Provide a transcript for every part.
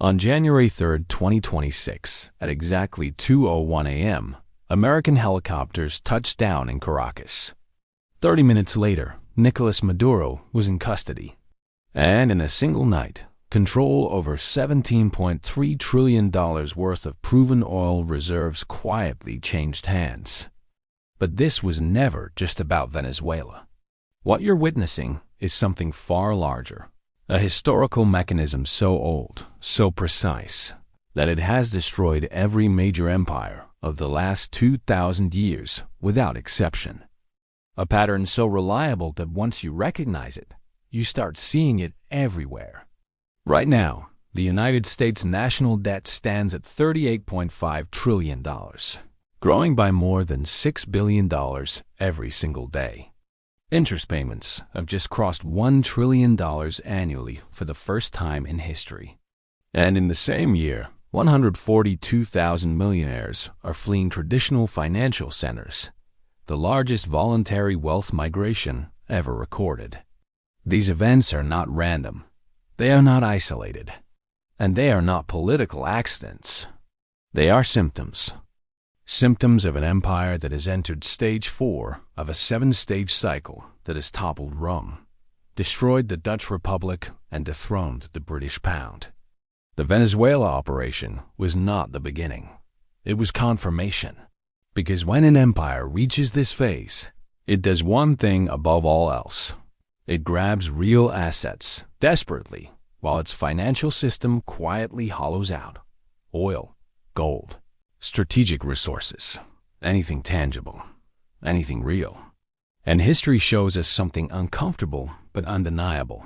On January 3, 2026, at exactly 2:01 a.m., American helicopters touched down in Caracas. 30 minutes later, Nicolas Maduro was in custody. And in a single night, control over $17.3 trillion worth of proven oil reserves quietly changed hands. But this was never just about Venezuela. What you're witnessing is something far larger. A historical mechanism so old, so precise, that it has destroyed every major empire of the last 2,000 years without exception. A pattern so reliable that once you recognize it, you start seeing it everywhere. Right now, the United States national debt stands at $38.5 trillion, growing by more than $6 billion every single day. Interest payments have just crossed $1 trillion annually for the first time in history. And in the same year, 142,000 millionaires are fleeing traditional financial centers, the largest voluntary wealth migration ever recorded. These events are not random. They are not isolated. And they are not political accidents. They are symptoms. Symptoms of an empire that has entered stage 4 of a 7-stage cycle that has toppled Rome, destroyed the Dutch Republic, and dethroned the British pound. The Venezuela operation was not the beginning. It was confirmation. Because when an empire reaches this phase, it does one thing above all else. It grabs real assets desperately while its financial system quietly hollows out oil, gold, strategic resources, anything tangible, anything real. And history shows us something uncomfortable but undeniable.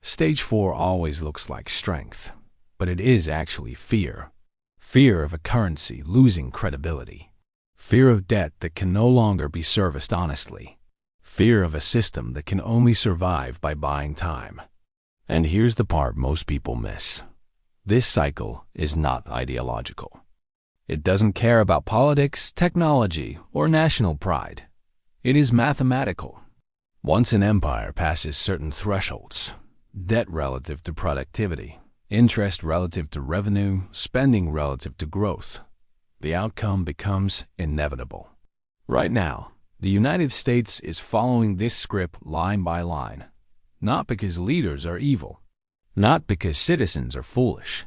Stage 4 always looks like strength, but it is actually fear. Fear of a currency losing credibility. Fear of debt that can no longer be serviced honestly. Fear of a system that can only survive by buying time. And here's the part most people miss. This cycle is not ideological. It doesn't care about politics, technology, or national pride. It is mathematical. Once an empire passes certain thresholds, debt relative to productivity, interest relative to revenue, spending relative to growth, the outcome becomes inevitable. Right now, the United States is following this script line by line, not because leaders are evil, not because citizens are foolish,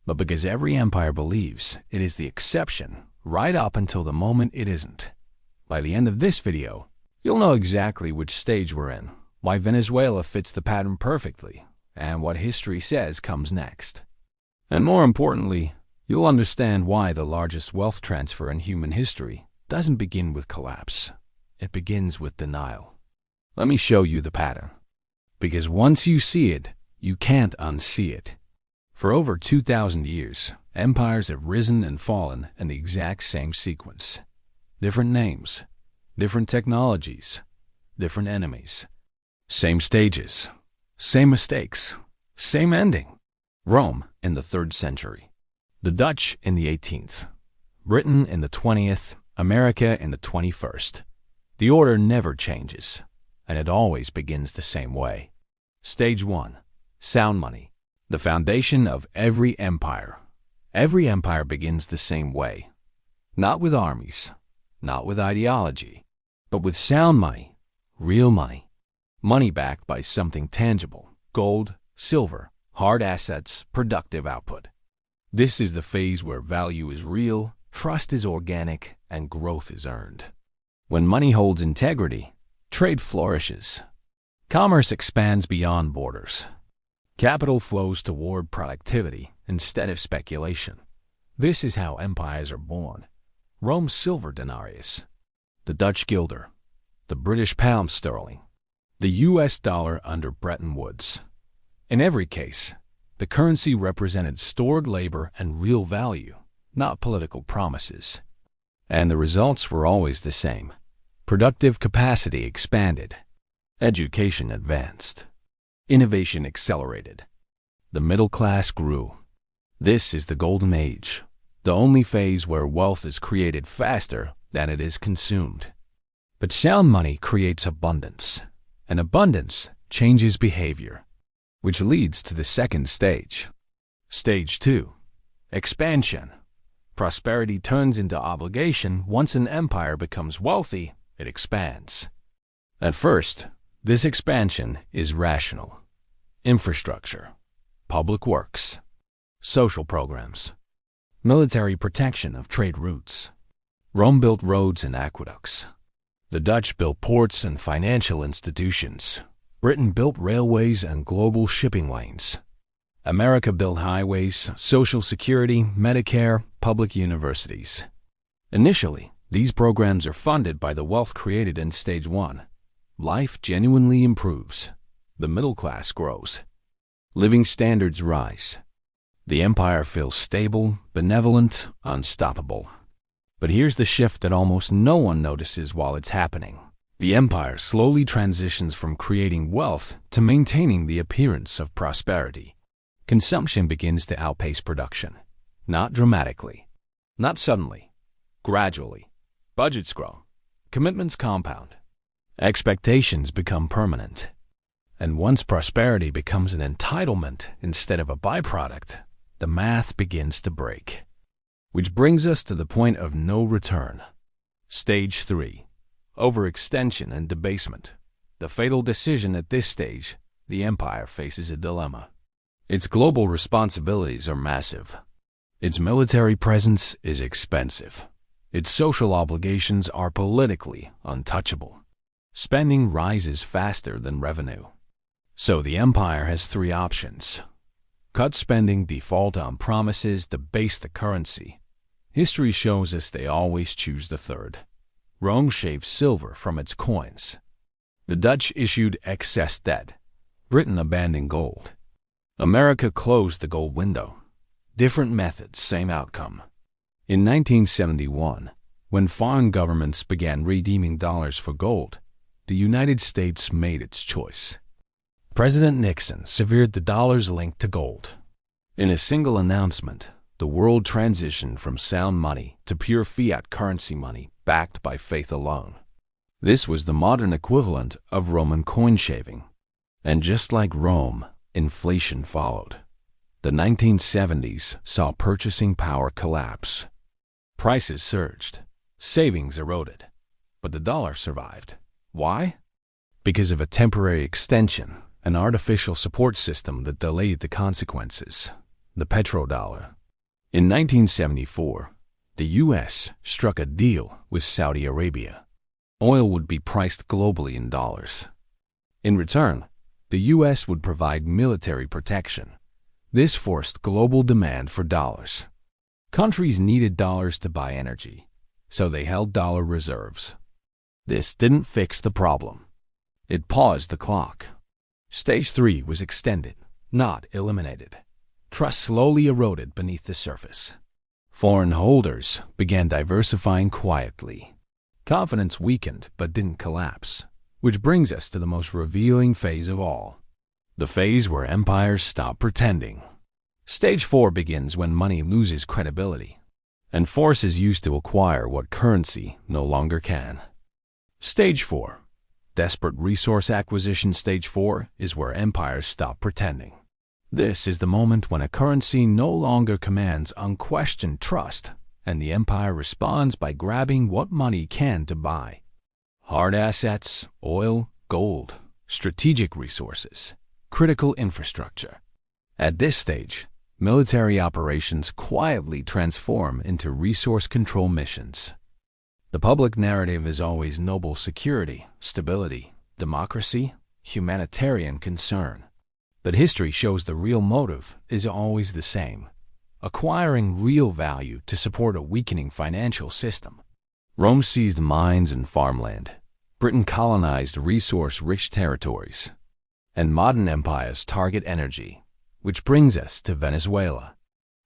but because every empire believes it is the exception right up until the moment it isn't. By the end of this video, you'll know exactly which stage we're in, why Venezuela fits the pattern perfectly, and what history says comes next. And more importantly, you'll understand why the largest wealth transfer in human history doesn't begin with collapse. It begins with denial. Let me show you the pattern. Because once you see it, you can't unsee it. For over 2,000 years, empires have risen and fallen in the exact same sequence. Different names, different technologies, different enemies. Same stages, same mistakes, same ending. Rome in the 3rd century. The Dutch in the 18th. Britain in the 20th. America in the 21st. The order never changes, and it always begins the same way. Stage 1. Sound money. The foundation of every empire. Every empire begins the same way. Not with armies, not with ideology, but with sound money, real money. Money backed by something tangible, gold, silver, hard assets, productive output. This is the phase where value is real, trust is organic, and growth is earned. When money holds integrity, trade flourishes. Commerce expands beyond borders. Capital flows toward productivity instead of speculation. This is how empires are born. Rome's silver denarius, the Dutch guilder, the British pound sterling, the US dollar under Bretton Woods. In every case, the currency represented stored labor and real value, not political promises. And the results were always the same. Productive capacity expanded. Education advanced. Innovation accelerated. The middle class grew. This is the golden age, the only phase where wealth is created faster than it is consumed. But sound money creates abundance, and abundance changes behavior, which leads to the 2nd stage. Stage 2. Expansion. Prosperity turns into obligation. Once an empire becomes wealthy, it expands. At first, this expansion is rational. Infrastructure, public works, social programs, military protection of trade routes. Rome built roads and aqueducts. The Dutch built ports and financial institutions. Britain built railways and global shipping lanes. America built highways, social security, Medicare, public universities. Initially, these programs are funded by the wealth created in Stage 1. Life genuinely improves. The middle class grows. Living standards rise. The empire feels stable, benevolent, unstoppable. But here's the shift that almost no one notices while it's happening. The empire slowly transitions from creating wealth to maintaining the appearance of prosperity. Consumption begins to outpace production. Not dramatically. Not suddenly. Gradually. Budgets grow. Commitments compound. Expectations become permanent. And once prosperity becomes an entitlement instead of a byproduct, the math begins to break. Which brings us to the point of no return. Stage 3. Overextension and debasement. The fatal decision at this stage, the empire faces a dilemma. Its global responsibilities are massive. Its military presence is expensive. Its social obligations are politically untouchable. Spending rises faster than revenue. So the empire has three options. Cut spending, default on promises, debase the currency. History shows us they always choose the third. Rome shaved silver from its coins. The Dutch issued excess debt. Britain abandoned gold. America closed the gold window. Different methods, same outcome. In 1971, when foreign governments began redeeming dollars for gold, the United States made its choice. President Nixon severed the dollar's link to gold. In a single announcement, the world transitioned from sound money to pure fiat currency money backed by faith alone. This was the modern equivalent of Roman coin shaving. And just like Rome, inflation followed. The 1970s saw purchasing power collapse. Prices surged. Savings eroded. But the dollar survived. Why? Because of a temporary extension, an artificial support system that delayed the consequences, the petrodollar. In 1974, the U.S. struck a deal with Saudi Arabia. Oil would be priced globally in dollars. In return, the U.S. would provide military protection. This forced global demand for dollars. Countries needed dollars to buy energy, so they held dollar reserves. This didn't fix the problem. It paused the clock. Stage 3 was extended, not eliminated. Trust slowly eroded beneath the surface. Foreign holders began diversifying quietly. Confidence weakened but didn't collapse, which brings us to the most revealing phase of all. The phase where empires stop pretending. Stage 4 begins when money loses credibility, and force is used to acquire what currency no longer can. Stage 4. Desperate resource acquisition. Stage 4 is where empires stop pretending. This is the moment when a currency no longer commands unquestioned trust, and the empire responds by grabbing what money can to buy. Hard assets, oil, gold, strategic resources, critical infrastructure. At this stage, military operations quietly transform into resource control missions. The public narrative is always noble security, stability, democracy, humanitarian concern. But history shows the real motive is always the same: acquiring real value to support a weakening financial system. Rome seized mines and farmland. Britain colonized resource-rich territories. And modern empires target energy, which brings us to Venezuela.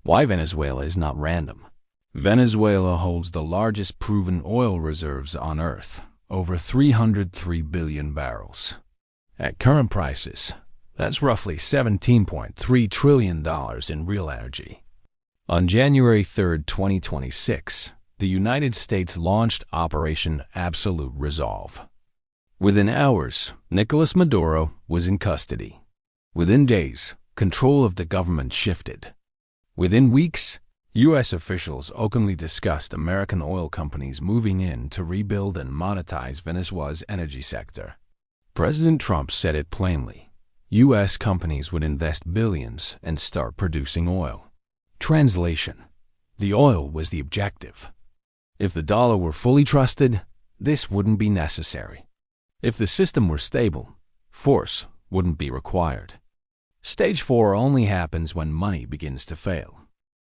Why Venezuela is not random. Venezuela holds the largest proven oil reserves on Earth, over 303 billion barrels. At current prices, that's roughly $17.3 trillion in real energy. On January 3, 2026, the United States launched Operation Absolute Resolve. Within hours, Nicolas Maduro was in custody. Within days, control of the government shifted. Within weeks, U.S. officials openly discussed American oil companies moving in to rebuild and monetize Venezuela's energy sector. President Trump said it plainly. U.S. companies would invest billions and start producing oil. Translation: the oil was the objective. If the dollar were fully trusted, this wouldn't be necessary. If the system were stable, force wouldn't be required. Stage 4 only happens when money begins to fail.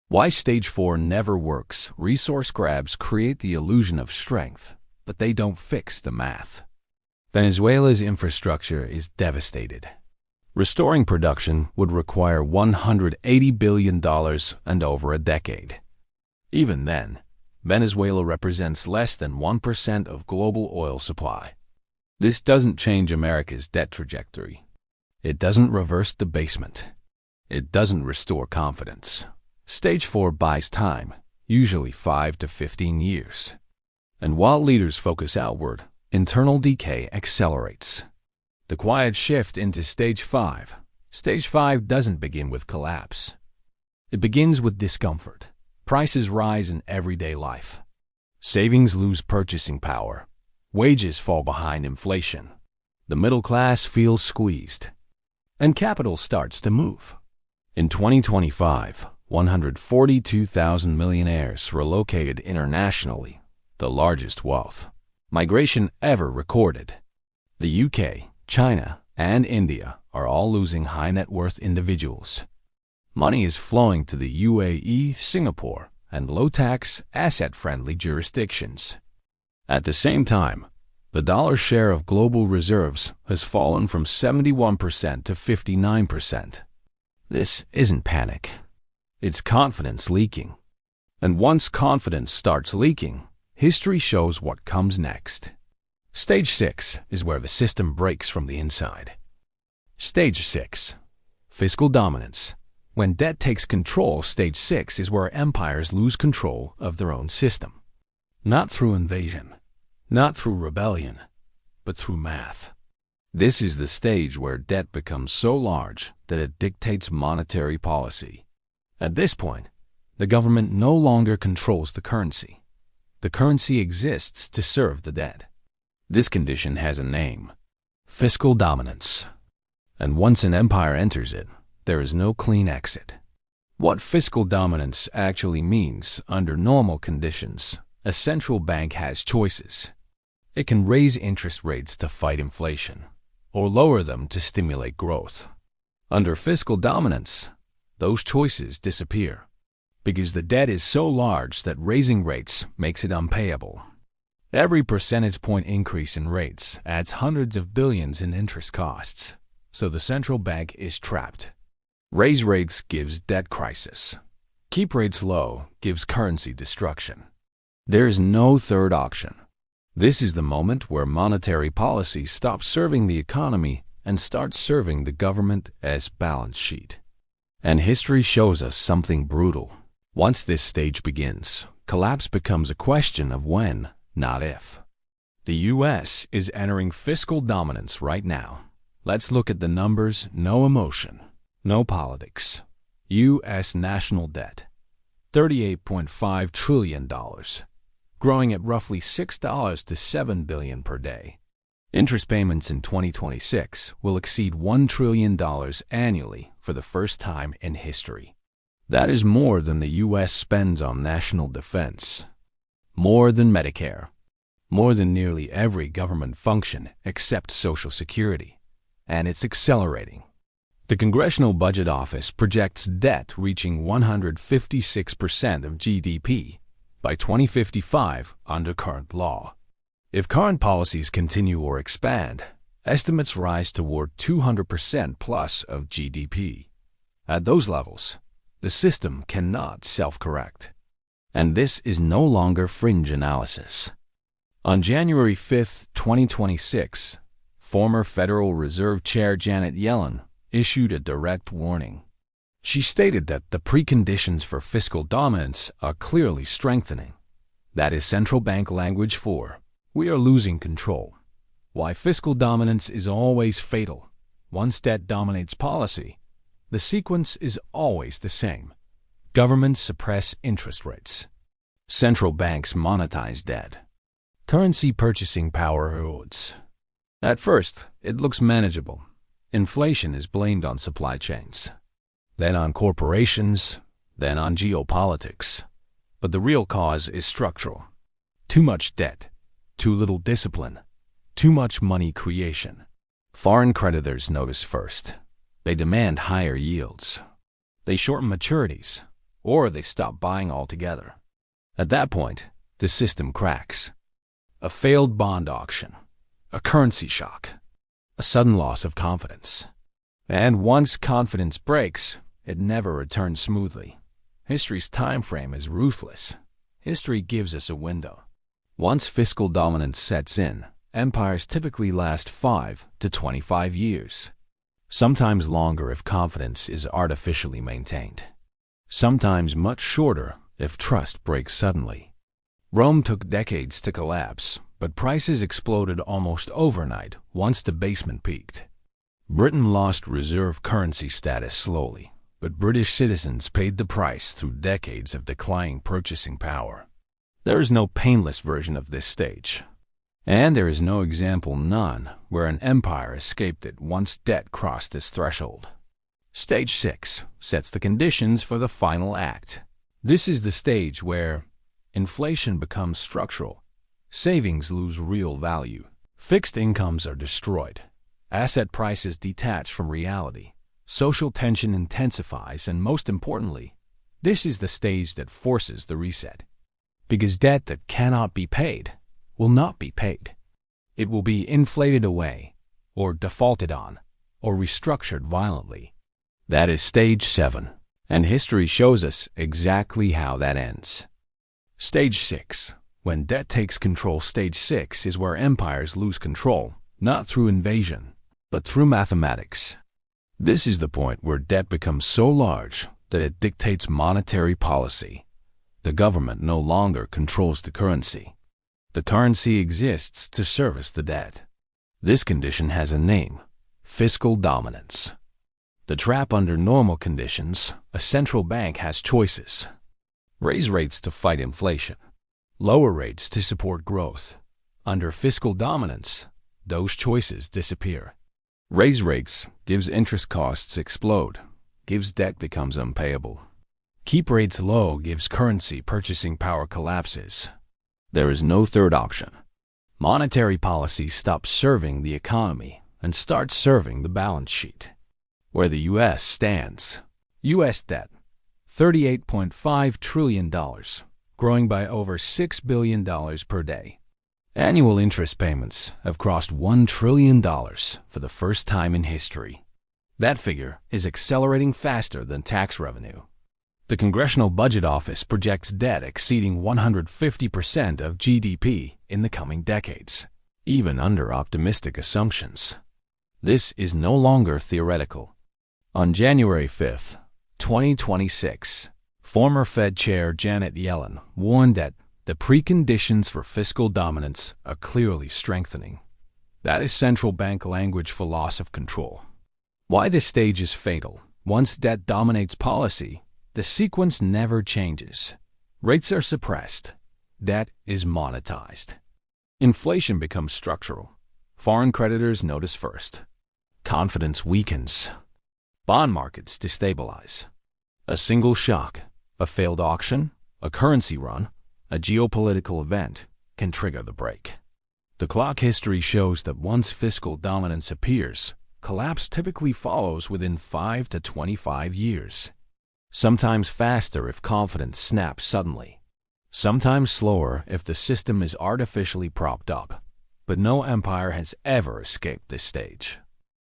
Why Stage 4 never works: resource grabs create the illusion of strength, but they don't fix the math. Venezuela's infrastructure is devastated. Restoring production would require $180 billion and over a decade. Even then, Venezuela represents less than 1% of global oil supply. This doesn't change America's debt trajectory. It doesn't reverse debasement. It doesn't restore confidence. Stage 4 buys time, usually 5 to 15 years. And while leaders focus outward, internal decay accelerates. The quiet shift into Stage 5. Stage 5 doesn't begin with collapse. It begins with discomfort. Prices rise in everyday life. Savings lose purchasing power. Wages fall behind inflation. The middle class feels squeezed. And capital starts to move. In 2025, 142,000 millionaires relocated internationally, the largest wealth migration ever recorded. The UK, China, and India are all losing high-net-worth individuals. Money is flowing to the UAE, Singapore, and low-tax, asset-friendly jurisdictions. At the same time, the dollar's share of global reserves has fallen from 71% to 59%. This isn't panic. It's confidence leaking. And once confidence starts leaking, history shows what comes next. Stage 6 is where the system breaks from the inside. Stage 6. Fiscal dominance. When debt takes control, Stage 6 is where empires lose control of their own system. Not through invasion, not through rebellion, but through math. This is the stage where debt becomes so large that it dictates monetary policy. At this point, the government no longer controls the currency. The currency exists to serve the debt. This condition has a name: fiscal dominance. And once an empire enters it, there is no clean exit. What fiscal dominance actually means: under normal conditions, a central bank has choices. It can raise interest rates to fight inflation, or lower them to stimulate growth. Under fiscal dominance, those choices disappear, because the debt is so large that raising rates makes it unpayable. Every percentage point increase in rates adds hundreds of billions in interest costs, so the central bank is trapped. Raise rates gives debt crisis. Keep rates low gives currency destruction. There is no third option. This is the moment where monetary policy stops serving the economy and starts serving the government as balance sheet. And history shows us something brutal. Once this stage begins, collapse becomes a question of when, not if. The U.S. is entering fiscal dominance right now. Let's look at the numbers. No emotion, no politics. U.S. national debt, $38.5 trillion, growing at roughly $6 to $7 billion per day. Interest payments in 2026 will exceed $1 trillion annually for the first time in history. That is more than the U.S. spends on national defense, more than Medicare, more than nearly every government function except Social Security, and it's accelerating. The Congressional Budget Office projects debt reaching 156% of GDP by 2055 under current law. If current policies continue or expand, estimates rise toward 200% plus of GDP. At those levels, the system cannot self-correct. And this is no longer fringe analysis. On January 5, 2026, former Federal Reserve Chair Janet Yellen issued a direct warning. She stated that the preconditions for fiscal dominance are clearly strengthening. That is central bank language for "we are losing control." Why fiscal dominance is always fatal. Once debt dominates policy, the sequence is always the same. Governments suppress interest rates. Central banks monetize debt. Currency purchasing power erodes. At first, it looks manageable. Inflation is blamed on supply chains, then on corporations, then on geopolitics. But the real cause is structural. Too much debt, too little discipline, too much money creation. Foreign creditors notice first. They demand higher yields. They shorten maturities, or they stop buying altogether. At that point, the system cracks. A failed bond auction, a currency shock, a sudden loss of confidence. And once confidence breaks, it never returns smoothly. History's time frame is ruthless. History gives us a window. Once fiscal dominance sets in, empires typically last 5 to 25 years. Sometimes longer if confidence is artificially maintained. Sometimes much shorter if trust breaks suddenly. Rome took decades to collapse, but prices exploded almost overnight once debasement peaked. Britain lost reserve currency status slowly, but British citizens paid the price through decades of declining purchasing power. There is no painless version of this stage. And there is no example none where an empire escaped it once debt crossed this threshold. Stage 6 sets the conditions for the final act. This is the stage where inflation becomes structural, savings lose real value, fixed incomes are destroyed, asset prices detach from reality, social tension intensifies, and most importantly, this is the stage that forces the reset. Because debt that cannot be paid will not be paid. It will be inflated away, or defaulted on, or restructured violently. That is stage 7, and history shows us exactly how that ends. Stage 6. When debt takes control, stage 6 is where empires lose control, not through invasion, but through mathematics. This is the point where debt becomes so large that it dictates monetary policy. The government no longer controls the currency. The currency exists to service the debt. This condition has a name: fiscal dominance. The trap under normal conditions: a central bank has choices. Raise rates to fight inflation. Lower rates to support growth. Under fiscal dominance, those choices disappear. Raise rates gives interest costs explode, gives debt becomes unpayable. Keep rates low gives currency purchasing power collapses. There is no third option. Monetary policy stops serving the economy and starts serving the balance sheet. Where the U.S. stands: U.S. debt, $38.5 trillion, growing by over $6 billion per day. Annual interest payments have crossed $1 trillion for the first time in history. That figure is accelerating faster than tax revenue. The Congressional Budget Office projects debt exceeding 150% of GDP in the coming decades, even under optimistic assumptions. This is no longer theoretical. On January 5, 2026, former Fed Chair Janet Yellen warned that the preconditions for fiscal dominance are clearly strengthening. That is central bank language for loss of control. Why this stage is fatal: once debt dominates policy, the sequence never changes. Rates are suppressed. Debt is monetized. Inflation becomes structural. Foreign creditors notice first. Confidence weakens. Bond markets destabilize. A single shock, a failed auction, a currency run, a geopolitical event can trigger the break. The clock history shows that once fiscal dominance appears, collapse typically follows within 5 to 25 years. Sometimes faster if confidence snaps suddenly. Sometimes slower if the system is artificially propped up. But no empire has ever escaped this stage.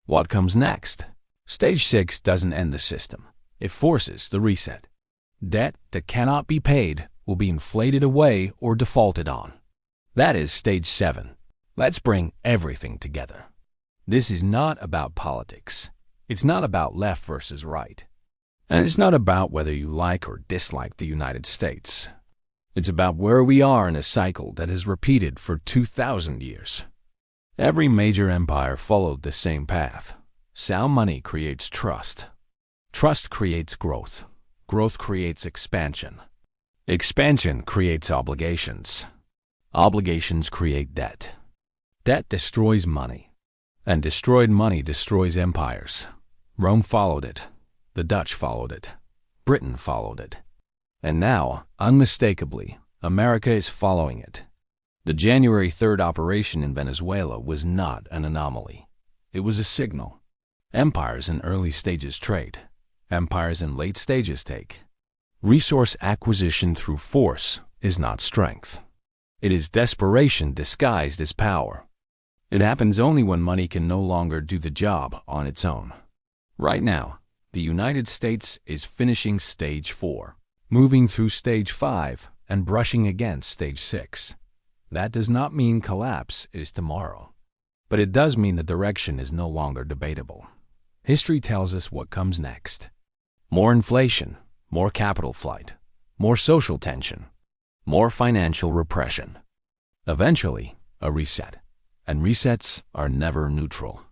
What comes next? Stage 6 doesn't end the system. It forces the reset. Debt that cannot be paid will be inflated away or defaulted on. That is stage 7. Let's bring everything together. This is not about politics. It's not about left versus right. And it's not about whether you like or dislike the United States. It's about where we are in a cycle that has repeated for 2,000 years. Every major empire followed the same path. Sound money creates trust. Trust creates growth. Growth creates expansion. Expansion creates obligations. Obligations create debt. Debt destroys money. And destroyed money destroys empires. Rome followed it. The Dutch followed it. Britain followed it. And now, unmistakably, America is following it. The January 3rd operation in Venezuela was not an anomaly. It was a signal. Empires in early stages trade. Empires in late stages take. Resource acquisition through force is not strength. It is desperation disguised as power. It happens only when money can no longer do the job on its own. Right now, the United States is finishing stage 4, moving through stage 5, and brushing against stage 6. That does not mean collapse is tomorrow, but it does mean the direction is no longer debatable. History tells us what comes next. More inflation, more capital flight, more social tension, more financial repression. Eventually, a reset. And resets are never neutral.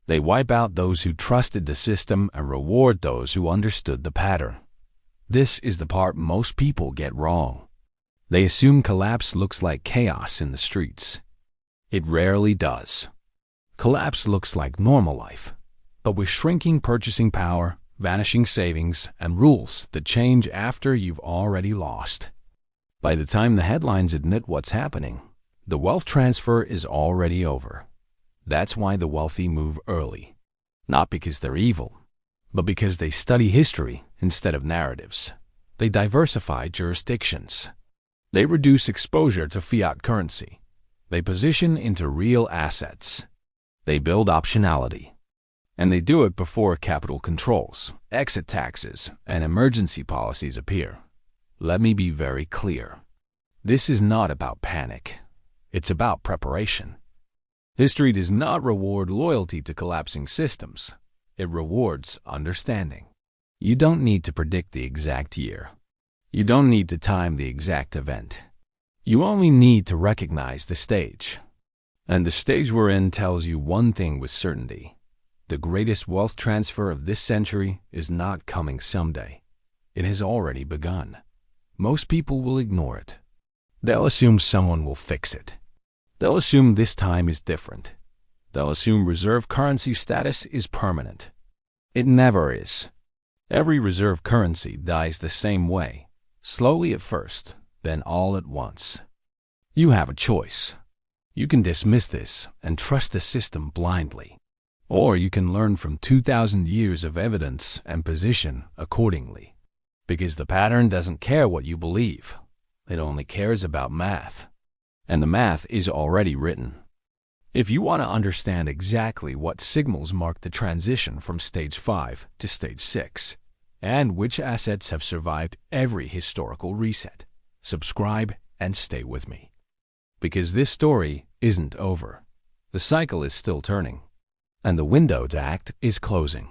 They wipe out those who trusted the system and reward those who understood the pattern. This is the part most people get wrong. They assume collapse looks like chaos in the streets. It rarely does. Collapse looks like normal life, but with shrinking purchasing power, vanishing savings, and rules that change after you've already lost. By the time the headlines admit what's happening, the wealth transfer is already over. That's why the wealthy move early. Not because they're evil, but because they study history instead of narratives. They diversify jurisdictions. They reduce exposure to fiat currency. They position into real assets. They build optionality. And they do it before capital controls, exit taxes, and emergency policies appear. Let me be very clear. This is not about panic. It's about preparation. History does not reward loyalty to collapsing systems. It rewards understanding. You don't need to predict the exact year. You don't need to time the exact event. You only need to recognize the stage. And the stage we're in tells you one thing with certainty. The greatest wealth transfer of this century is not coming someday. It has already begun. Most people will ignore it. They'll assume someone will fix it. They'll assume this time is different. They'll assume reserve currency status is permanent. It never is. Every reserve currency dies the same way, slowly at first, then all at once. You have a choice. You can dismiss this and trust the system blindly. Or you can learn from 2,000 years of evidence and position accordingly. Because the pattern doesn't care what you believe. It only cares about math. And the math is already written. If you want to understand exactly what signals mark the transition from stage 5 to stage 6, and which assets have survived every historical reset, subscribe and stay with me. Because this story isn't over. The cycle is still turning, and the window to act is closing.